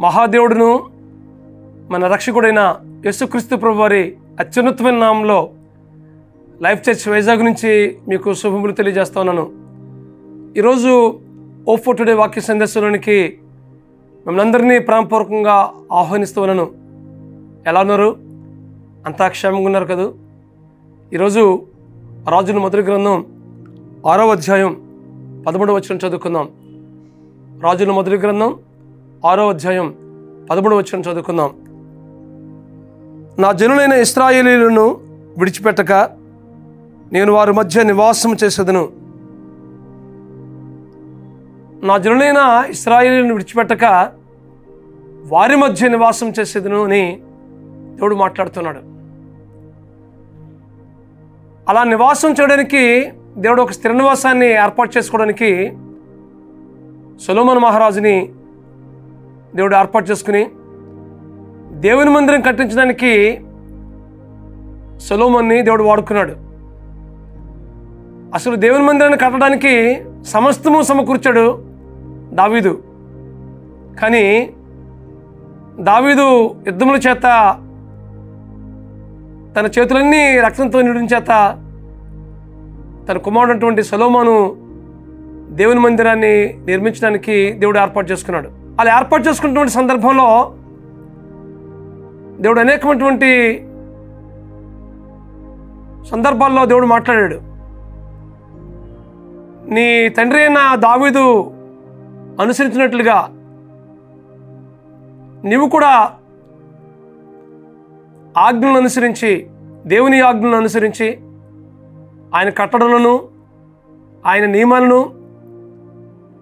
మహాదేవుడును మన రక్షకుడైన యేసుక్రీస్తు ప్రభువారి అత్యున్నతమైన నామంలో లైఫ్ చర్చ్ వైజాగ్ నుంచి మీకు శుభములు తెలియజేస్తా ఉన్నాను. ఈరోజు ఓ4 టుడే వాక్య సందేశంలోనికి మిమ్మల్ని అందరినీ ప్రేమపూర్వకంగా ఆహ్వానిస్తూ ఉన్నాను. ఎలా ఉన్నారు? అంతా క్షేమంగా ఉన్నారు కదా? ఈరోజు రాజుల మొదటి గ్రంథం 6వ అధ్యాయం 13వ వచనం చదువుకుందాం. రాజుల మొదటి గ్రంథం 6వ అధ్యాయం 13వ వచనం చదువుకుందాం. నా జనులైన ఇశ్రాయేలీయులను విడిచిపెట్టక నేను వారి మధ్య నివాసం చేసేదను. నా జనులైన ఇశ్రాయేలీయులను విడిచిపెట్టక వారి మధ్య నివాసం చేసేదను అని దేవుడు మాట్లాడుతున్నాడు. అలా నివాసం చేయడానికి దేవుడు ఒక స్థిర నివాసాన్ని ఏర్పాటు చేసుకోవడానికి సొలొమోను మహారాజుని దేవుడు ఏర్పాటు చేసుకుని దేవుని మందిరం కట్టించడానికి సొలొమోన్ని దేవుడు వాడుకున్నాడు. అసలు దేవుని మందిరాన్ని కట్టడానికి సమస్తము సమకూర్చాడు దావీదు. కానీ దావీదు యుద్ధముల చేత తన చేతులన్నీ రక్తంతో నిండిన చేత తన కుమారుడైనటువంటి సొలొమోను దేవుని మందిరాన్ని నిర్మించడానికి దేవుడు ఏర్పాటు చేసుకున్నాడు. అలా ఏర్పాటు చేసుకున్నటువంటి సందర్భంలో దేవుడు అనేకమైనటువంటి సందర్భాల్లో దేవుడు మాట్లాడాడు. నీ తండ్రి అయిన దావీదు అనుసరించినట్లుగా నీవు కూడా ఆజ్ఞలను అనుసరించి, దేవుని ఆజ్ఞలను అనుసరించి, ఆయన కట్టడలను, ఆయన నియమాలను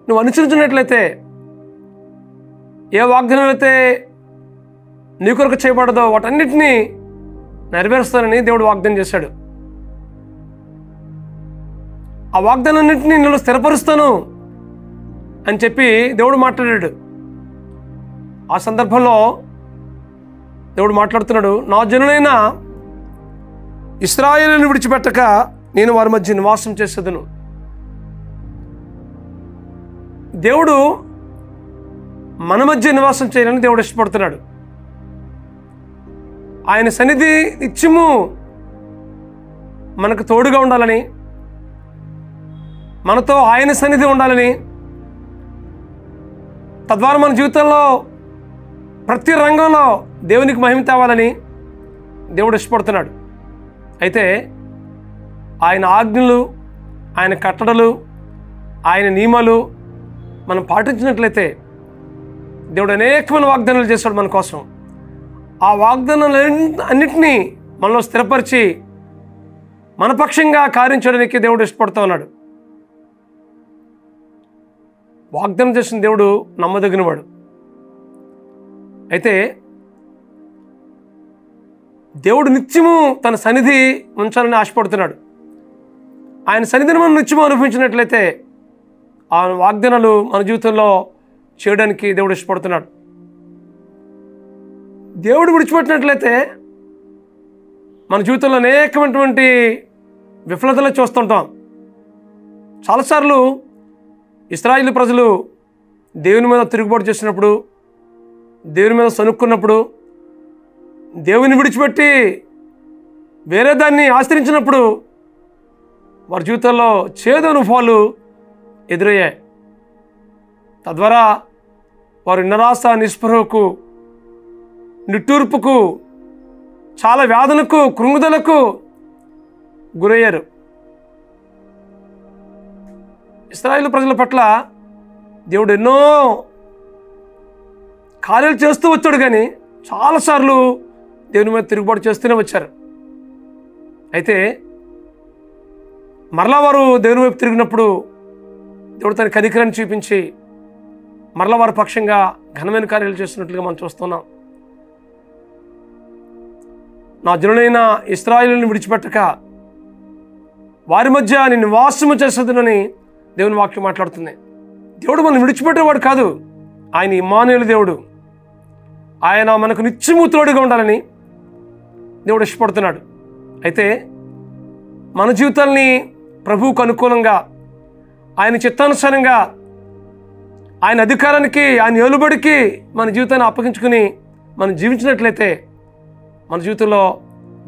నువ్వు అనుసరించినట్లయితే, ఏ వాగ్దానం అయితే నీ కొరకు చేయబడదో వాటన్నిటినీ నెరవేరుస్తానని దేవుడు వాగ్దానం చేశాడు. ఆ వాగ్దానాన్నింటినీ నేను స్థిరపరుస్తాను అని చెప్పి దేవుడు మాట్లాడాడు. ఆ సందర్భంలో దేవుడు మాట్లాడుతున్నాడు, నా జనులైన ఇశ్రాయేలును విడిచిపెట్టక నేను వారి మధ్య నివాసం చేసేదను. దేవుడు మన మధ్య నివాసం చేయాలని దేవుడు ఇష్టపడుతున్నాడు. ఆయన సన్నిధి నిత్యము మనకు తోడుగా ఉండాలని, మనతో ఆయన సన్నిధి ఉండాలని, తద్వారా మన జీవితంలో ప్రతి రంగంలో దేవునికి మహిమ తేవాలని దేవుడు ఇష్టపడుతున్నాడు. అయితే ఆయన ఆజ్ఞలు, ఆయన కట్టడలు, ఆయన నియమాలు మనం పాటించినట్లయితే దేవుడు అనేకమైన వాగ్దానాలు చేశాడు మన కోసం. ఆ వాగ్దానాలు అన్నింటినీ మనలో స్థిరపరిచి మన పక్షంగా కార్యం చేయడానికి దేవుడు ఇష్టపడుతూ ఉన్నాడు. వాగ్దానం చేసిన దేవుడు నమ్మదగినవాడు. అయితే దేవుడు నిత్యము తన సన్నిధి ఉంచాలని ఆశపడుతున్నాడు. ఆయన సన్నిధిని మనం నిత్యము అనుభవించినట్లయితే ఆ వాగ్దానాలు మన జీవితంలో చేయడానికి దేవుడు ఇష్టపడుతున్నాడు. దేవుడు విడిచిపెట్టినట్లయితే మన జీవితంలో అనేకమైనటువంటి విఫలతలు చూస్తుంటాం. చాలాసార్లు ఇశ్రాయేలు ప్రజలు దేవుని మీద తిరుగుబాటు చేసినప్పుడు, దేవుని మీద సనుక్కున్నప్పుడు, దేవుని విడిచిపెట్టి వేరే దాన్ని ఆశ్రయించినప్పుడు వారి జీవితంలో చేదు అనుభవాలు ఎదురయ్యాయి. తద్వారా వారు నిరాశ, నిస్పృహకు, నిట్టూర్పుకు, చాలా వ్యాధులకు, కృంగుదలకు గురయ్యారు. ఇశ్రాయేలు ప్రజల పట్ల దేవుడు ఎన్నో కార్యాలు చేస్తూ వచ్చాడు, కానీ చాలాసార్లు దేవుని మీద తిరుగుబాటు చేస్తూనే వచ్చారు. అయితే మరలా వారు దేవుని వైపు తిరిగినప్పుడు దేవుడు తన కనికరాన్ని చూపించి మరలా వారి పక్షంగా ఘనమైన కార్యాలు చేస్తున్నట్లుగా మనం చూస్తున్నాం. నా జనులైన ఇశ్రాయేలును విడిచిపెట్టక వారి మధ్య నేను నివాసము చేసేదనని దేవుని వాక్యం మాట్లాడుతుంది. దేవుడు మనం విడిచిపెట్టేవాడు కాదు. ఆయన ఇమ్మానుయేలు దేవుడు. ఆయన మనకు నిత్యము తోడుగా ఉండాలని దేవుడు ఇష్టపడుతున్నాడు. అయితే మన జీవితాల్ని ప్రభువుకు అనుకూలంగా, ఆయన చిత్తానుసారంగా ఆయన అధికారానికి, ఆయన ఏలుబడికి మన జీవితాన్ని అప్పగించుకుని మనం జీవించినట్లయితే మన జీవితంలో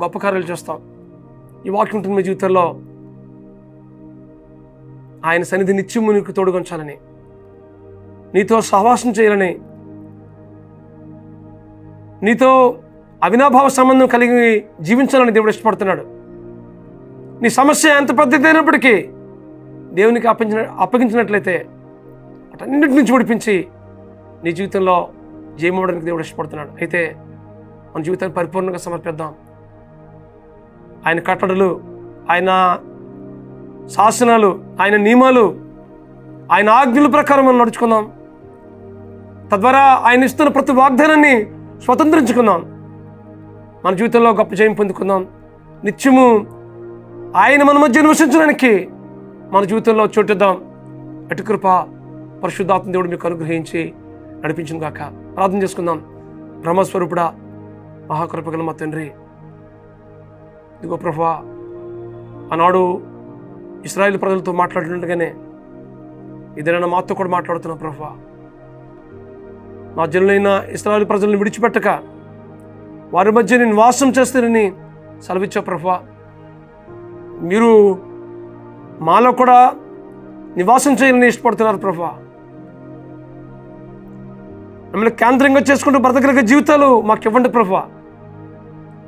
గొప్ప కార్యాలు చేస్తాం. ఈ వాక్యం ఉంటుంది మీ జీవితంలో. ఆయన సన్నిధి నిత్యము నీకు తోడుగొంచాలని, నీతో సహవాసం చేయాలని, నీతో అవినాభావ సంబంధం కలిగి జీవించాలని దేవుడు ఇష్టపడుతున్నాడు. నీ సమస్య ఎంత పెద్దదైనప్పటికీ దేవునికి అప్పగించినట్లయితే అటన్నిటి నుంచి విడిపించి నీ జీవితంలో జయమవడానికి దేవుడు ఇష్టపడుతున్నాడు. అయితే మన జీవితాన్ని పరిపూర్ణంగా సమర్పిద్దాం. ఆయన కట్టడలు, ఆయన శాసనాలు, ఆయన నియమాలు, ఆయన ఆజ్ఞల ప్రకారం మనం నడుచుకుందాం. తద్వారా ఆయన ఇస్తున్న ప్రతి వాగ్దానాన్ని స్వతంత్రించుకుందాం. మన జీవితంలో గొప్ప జయం పొందుకుందాం. నిత్యము ఆయన మన మధ్య నివసించడానికి మన జీవితంలో చోటిద్దాం. అటు కృప పరిశుద్ధాత్మ దేవుడు మీకు అనుగ్రహించి నడిపించును గాక. ప్రార్థన చేసుకుందాం. బ్రహ్మస్వరూపుడా, మహాకృపగల మా తండ్రి, ఇదిగో ప్రభువా, ఆనాడు ఇశ్రాయేలు ప్రజలతో మాట్లాడినట్టుగానే ఇదేనా మాతో కూడా మాట్లాడుతున్నా ప్రభువా. మా జనులైన ఇశ్రాయేలు ప్రజలను విడిచిపెట్టక వారి మధ్య నేను వాసం చేస్తానని సెలవిచ్చా ప్రభువా. మీరు మాలో కూడా నివాసం చేయాలని ఇష్టపడుతున్నారు ప్రభువా. మిమ్మల్ని కేంద్రంగా చేసుకుంటూ బ్రతకగలిగే జీవితాలు మాకు ఇవ్వండి ప్రభువా.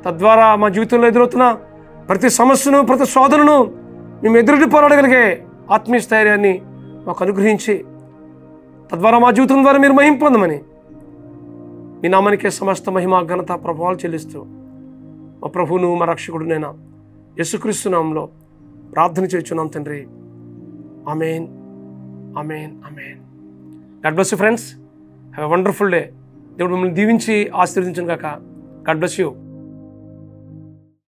తద్వారా మా జీవితంలో ఎదురవుతున్న ప్రతి సమస్యను, ప్రతి శోధనను మేము ఎదురుడి పోరాడగలిగే ఆత్మీయ స్థైర్యాన్ని మాకు అనుగ్రహించి తద్వారా మా జీవితం ద్వారా మీరు మహిమ పొందమని మీ నామానికే సమస్త మహిమ, ఘనత, ప్రభావాలు చెల్లిస్తూ మా ప్రభువును, మా రక్షకుడునైనా యేసుక్రీస్తు నామములో ప్రార్థన చేయుచున్నాం తండ్రి. ఆమేన్, ఆమేన్, ఆమేన్. God bless you friends. Have a wonderful day. దేవుడు మిమ్మల్ని దీవించి ఆశీర్వదించును గాక. God bless you.